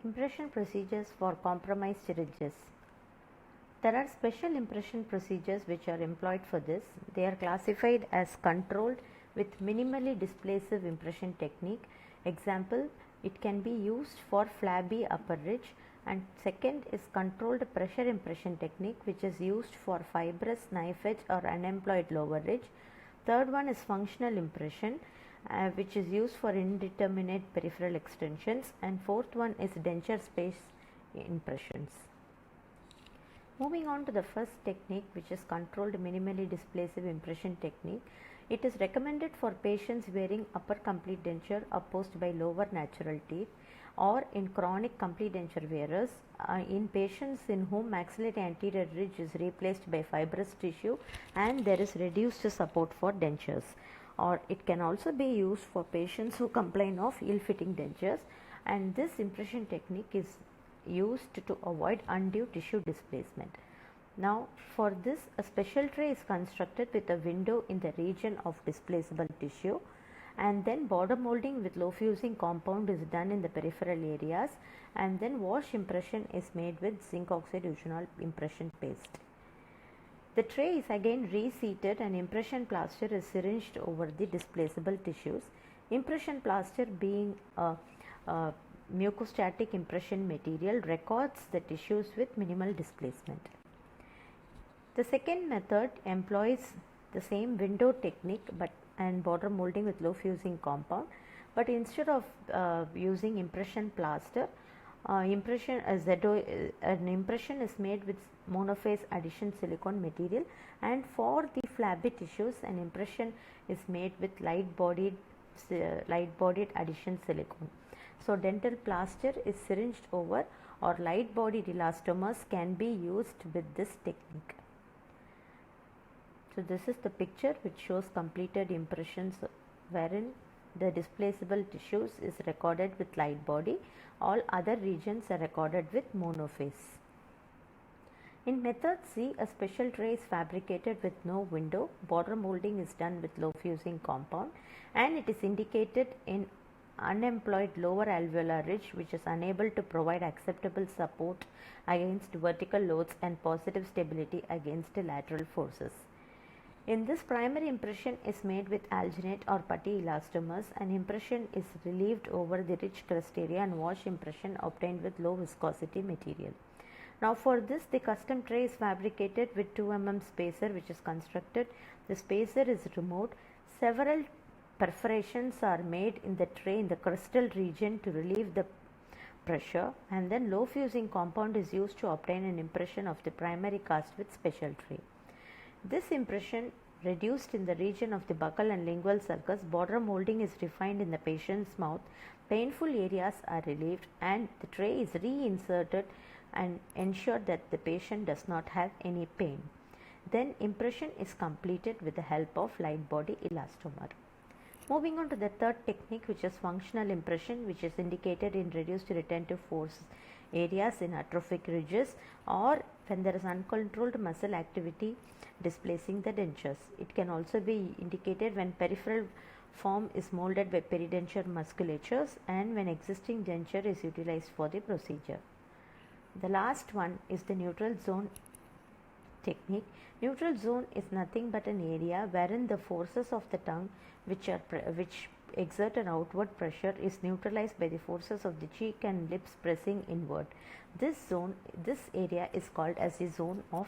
Impression procedures for compromised ridges. There are special impression procedures which are employed for this. They are classified as controlled with minimally displacive impression technique. Example, it can be used for flabby upper ridge, and second is controlled pressure impression technique, which is used for fibrous knife edge or unemployed lower ridge. Third one is functional impression, which is used for indeterminate peripheral extensions, and fourth one is denture space impressions. Moving on to the first technique, which is controlled minimally displacive impression technique. It is recommended for patients wearing upper complete denture opposed by lower natural teeth, or in chronic complete denture wearers, in patients in whom maxillary anterior ridge is replaced by fibrous tissue and there is reduced support for dentures. Or it can also be used for patients who complain of ill-fitting dentures, and this impression technique is used to avoid undue tissue displacement. Now, for this, a special tray is constructed with a window in the region of displaceable tissue, and then border molding with low fusing compound is done in the peripheral areas, and then wash impression is made with zinc oxide eugenol impression paste. The tray is again reseated and impression plaster is syringed over the displaceable tissues. Impression plaster, being a mucostatic impression material, records the tissues with minimal displacement. The second method employs the same window technique and border molding with low fusing compound, but instead of using impression plaster, an impression is made with monophase addition silicone material, and for the flabby tissues an impression is made with light bodied addition silicone. So dental plaster is syringed over, or light bodied elastomers can be used with this technique. So this is the picture which shows completed impressions wherein the displaceable tissues is recorded with light body. All other regions are recorded with monophase. In method C, a special tray is fabricated with no window. Border molding is done with low fusing compound, and it is indicated in unemployed lower alveolar ridge, which is unable to provide acceptable support against vertical loads and positive stability against lateral forces. In this, primary impression is made with alginate or putty elastomers, and impression is relieved over the ridge crest area, and wash impression obtained with low viscosity material. Now for this, the custom tray is fabricated with 2 mm spacer which is constructed. The spacer is removed. Several perforations are made in the tray in the crestal region to relieve the pressure, and then low fusing compound is used to obtain an impression of the primary cast with special tray. This impression reduced in the region of the buccal and lingual sulcus. Border molding is refined in the patient's mouth. Painful areas are relieved, and the tray is reinserted and ensure that the patient does not have any pain. Then impression is completed with the help of light body elastomer. Moving on to the third technique, which is functional impression, which is indicated in reduced retentive force areas in atrophic ridges, or when there is uncontrolled muscle activity displacing the dentures. It can also be indicated when peripheral form is molded by peridenture musculatures and when existing denture is utilized for the procedure. The last one is the neutral zone technique. Neutral zone is nothing but an area wherein the forces of the tongue which exert an outward pressure is neutralized by the forces of the cheek and lips pressing inward. This area is called as the zone of